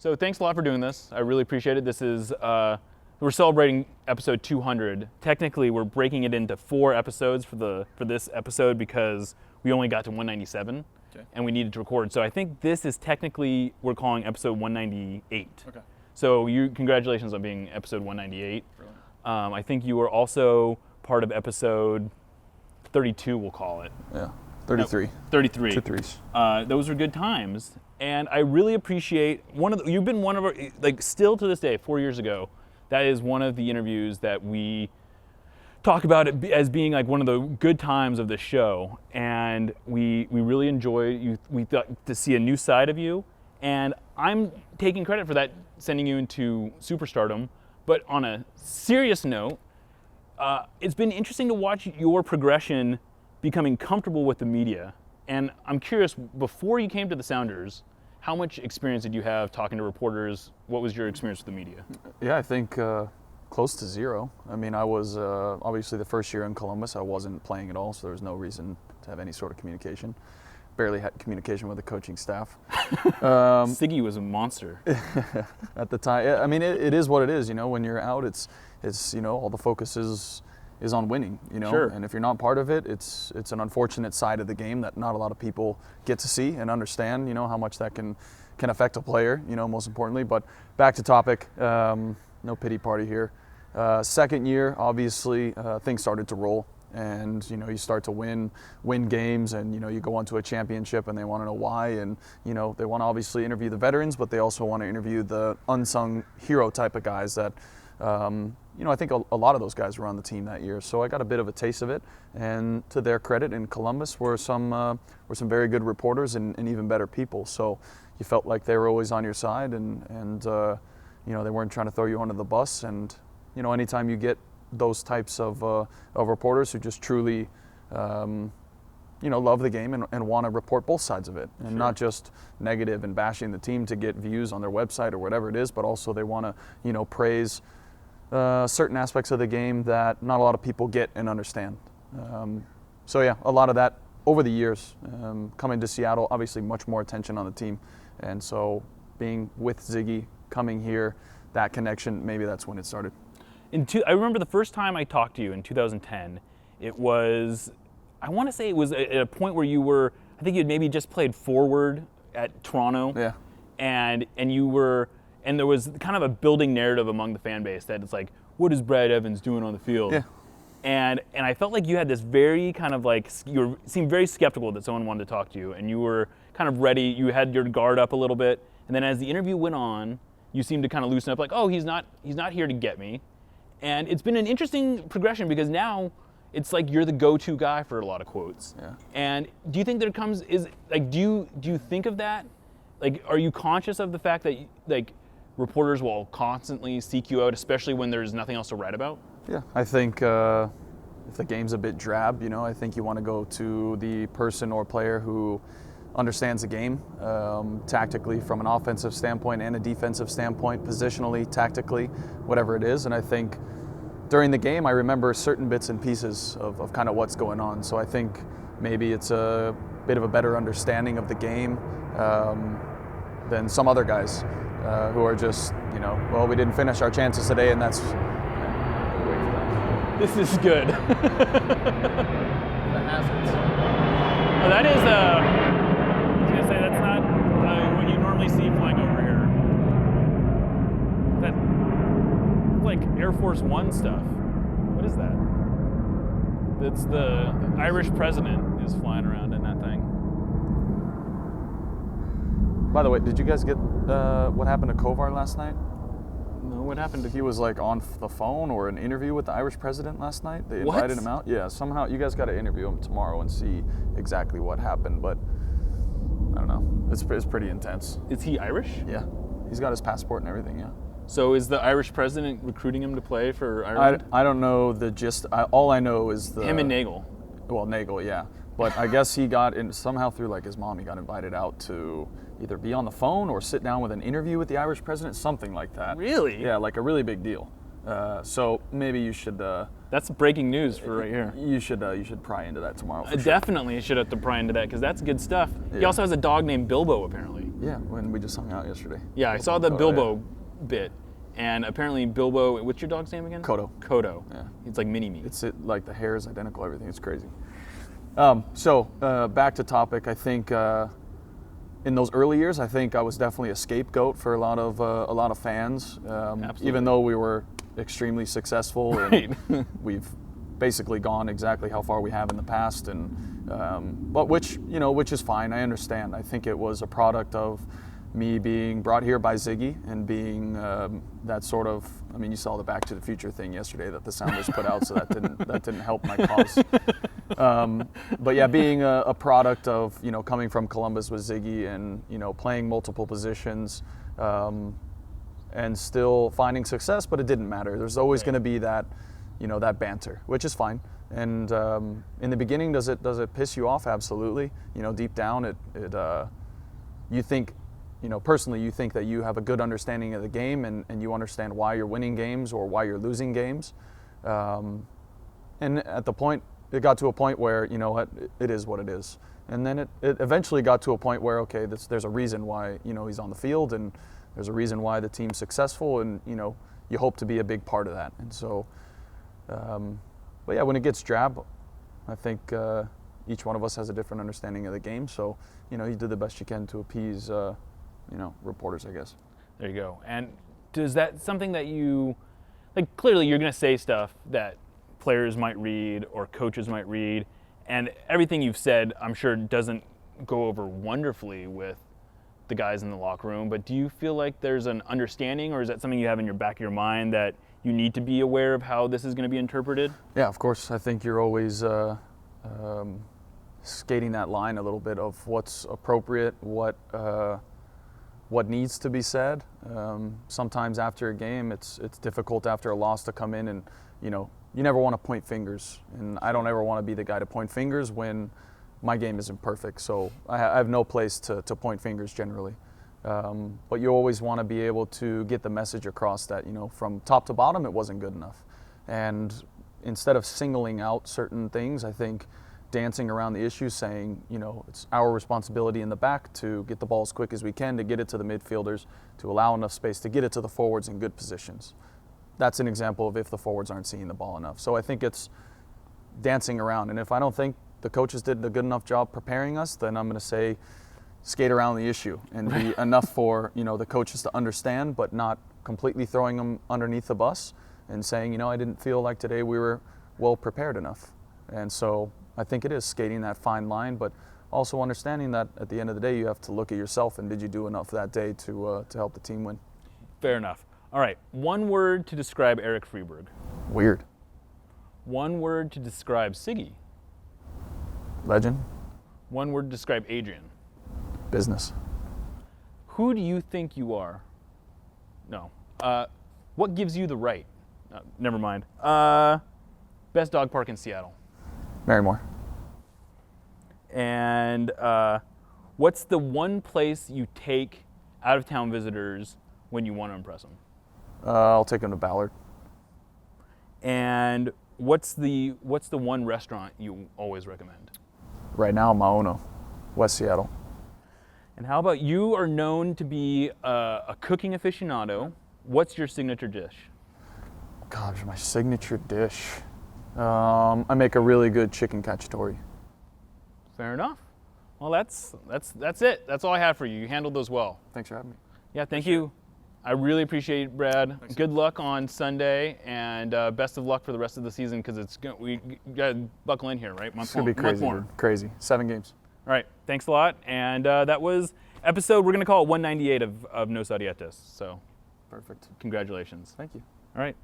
So thanks a lot for doing this. I really appreciate it. This is, we're celebrating episode 200. Technically, we're breaking it into 4 episodes for this episode because we only got to 197 and we needed to record. So I think this is technically, we're calling episode 198. Okay. So congratulations on being episode 198. Brilliant. I think you were also part of episode 32, we'll call it. Yeah, 33. 33. 2 threes. Those were good times. And I really appreciate you've been one of our, still to this day, 4 years ago, that is one of the interviews that we talk about it as being like one of the good times of the show. And we really enjoy you. We thought to see a new side of you. And I'm taking credit for that, sending you into superstardom. But on a serious note, it's been interesting to watch your progression becoming comfortable with the media. And I'm curious, before you came to the Sounders, how much experience did you have talking to reporters? What was your experience with the media? Yeah, I think close to zero. I mean, I was obviously the first year in Columbus, I wasn't playing at all, so there was no reason to have any sort of communication. Barely had communication with the coaching staff. Siggy was a monster. At the time. I mean, it is what it is, when you're out, it's all the focus is on winning, Sure. And if you're not part of it, it's an unfortunate side of the game that not a lot of people get to see and understand, how much that can affect a player, most importantly. But back to topic, no pity party here. Second year, obviously, things started to roll. And you start to win games, and you go on to a championship, and they want to know why, and they want to obviously interview the veterans, but they also want to interview the unsung hero type of guys that I think a lot of those guys were on the team that year. So I got a bit of a taste of it, and to their credit, in Columbus were some very good reporters and even better people. So you felt like they were always on your side, and they weren't trying to throw you under the bus. And anytime you get those types of reporters who just truly, love the game and want to report both sides of it, and Sure. not just negative and bashing the team to get views on their website or whatever it is, but also they want to, praise certain aspects of the game that not a lot of people get and understand. So yeah, a lot of that over the years. Coming to Seattle, obviously much more attention on the team, and so being with Ziggy, coming here, that connection, maybe that's when it started. I remember the first time I talked to you in 2010, it was, I want to say it was at a point where you were, I think you had maybe just played forward at Toronto. Yeah. And there was kind of a building narrative among the fan base that it's like, what is Brad Evans doing on the field? Yeah. And I felt like you had this very kind of seemed very skeptical that someone wanted to talk to you, and you were kind of ready, you had your guard up a little bit, and then as the interview went on, you seemed to kind of loosen up, like, oh, he's not here to get me. And it's been an interesting progression because now it's like you're the go-to guy for a lot of quotes. Yeah. And do you think there do you think of that? Like, are you conscious of the fact that reporters will constantly seek you out, especially when there's nothing else to write about? Yeah, I think if the game's a bit drab, I think you want to go to the person or player who understands the game tactically from an offensive standpoint and a defensive standpoint, positionally, tactically, whatever it is. And I think during the game, I remember certain bits and pieces of kind of what's going on. So I think maybe it's a bit of a better understanding of the game than some other guys who are just, well, we didn't finish our chances today, and that's... This is good. The hazards. Well, that is, I was going to say, that's not what you normally see flying over here. That, like Air Force One stuff. What is that? That's the Irish president is flying around in that thing. By the way, did you guys get what happened to Kovar last night? No, what happened to He was like on the phone or an interview with the Irish president last night. They invited him out. Yeah, somehow you guys got to interview him tomorrow and see exactly what happened. But I don't know. It's pretty intense. Is he Irish? Yeah, he's got his passport and everything. Yeah. So is the Irish president recruiting him to play for Ireland? I don't know the gist. All I know is him and Nagel. Well, Nagel, yeah. But I guess he got in somehow through like his mom. He got invited out to either be on the phone or sit down with an interview with the Irish president, something like that. Really? Yeah, like a really big deal. So maybe you should. That's breaking news for right here. You should pry into that tomorrow. For sure. Definitely should have to pry into that because that's good stuff. He Yeah. also has a dog named Bilbo, apparently. Yeah, when we just hung out yesterday. Yeah, I saw the Kodo, Bilbo bit, and apparently Bilbo. What's your dog's name again? Kodo. Kodo. Yeah. It's like mini me. It's like the hair is identical, everything. It's crazy. So back to topic. I think in those early years, I think I was definitely a scapegoat for a lot of fans. Even though we were extremely successful, and we've basically gone exactly how far we have in the past, and but which is fine. I understand. I think it was a product of me being brought here by Ziggy and being that sort of. I mean, you saw the Back to the Future thing yesterday that the Sounders put out, so that didn't help my cause. But yeah, being a product of coming from Columbus with Ziggy and playing multiple positions, and still finding success, but it didn't matter. There's always going to be that that banter, which is fine. And in the beginning, does it piss you off? Absolutely. Deep down, it you think. Personally, you think that you have a good understanding of the game and you understand why you're winning games or why you're losing games. And at the point, it got to a point where, it is what it is. And then it eventually got to a point where, okay, there's a reason why, he's on the field and there's a reason why the team's successful and, you hope to be a big part of that. And so, but yeah, when it gets drab, I think each one of us has a different understanding of the game. So, you did the best you can to appease reporters, I guess. There you go. And does that something that you, like, clearly you're going to say stuff that players might read or coaches might read, and everything you've said, I'm sure, doesn't go over wonderfully with the guys in the locker room, but do you feel like there's an understanding, or is that something you have in your back of your mind that you need to be aware of how this is going to be interpreted? Yeah, of course. I think you're always skating that line a little bit of what's appropriate, what needs to be said. Sometimes after a game, it's difficult after a loss to come in and, you never want to point fingers. And I don't ever want to be the guy to point fingers when my game isn't perfect. So I have no place to point fingers generally. But you always want to be able to get the message across that, from top to bottom, it wasn't good enough. And instead of singling out certain things, I think dancing around the issue, saying, it's our responsibility in the back to get the ball as quick as we can, to get it to the midfielders, to allow enough space to get it to the forwards in good positions. That's an example of if the forwards aren't seeing the ball enough. So I think it's dancing around. And if I don't think the coaches did a good enough job preparing us, then I'm going to say skate around the issue and be enough for, the coaches to understand, but not completely throwing them underneath the bus and saying, I didn't feel like today we were well prepared enough. And so I think it is skating that fine line, but also understanding that at the end of the day, you have to look at yourself and did you do enough that day to help the team win. Fair enough. All right, one word to describe Eric Freeberg. Weird. One word to describe Siggy. Legend. One word to describe Adrian. Business. Who do you think you are? No. What gives you the right? Never mind. Best dog park in Seattle. Marymore. And what's the one place you take out-of-town visitors when you want to impress them? I'll take them to Ballard. And what's the one restaurant you always recommend? Right now, Maono, West Seattle. And how about, you are known to be a cooking aficionado. What's your signature dish? Gosh, my signature dish. I make a really good chicken cacciatore. Fair enough. Well, that's it. That's all I have for you. You handled those well. Thanks for having me. Yeah, thank you. I really appreciate it, Brad. Thanks. Good luck on Sunday, and best of luck for the rest of the season, because we got to buckle in here, right? It's going to be crazy, dude. Crazy. 7 games. All right, thanks a lot. And that was episode, we're going to call it 198 of Nos Audietis. So, perfect. Congratulations. Thank you. All right.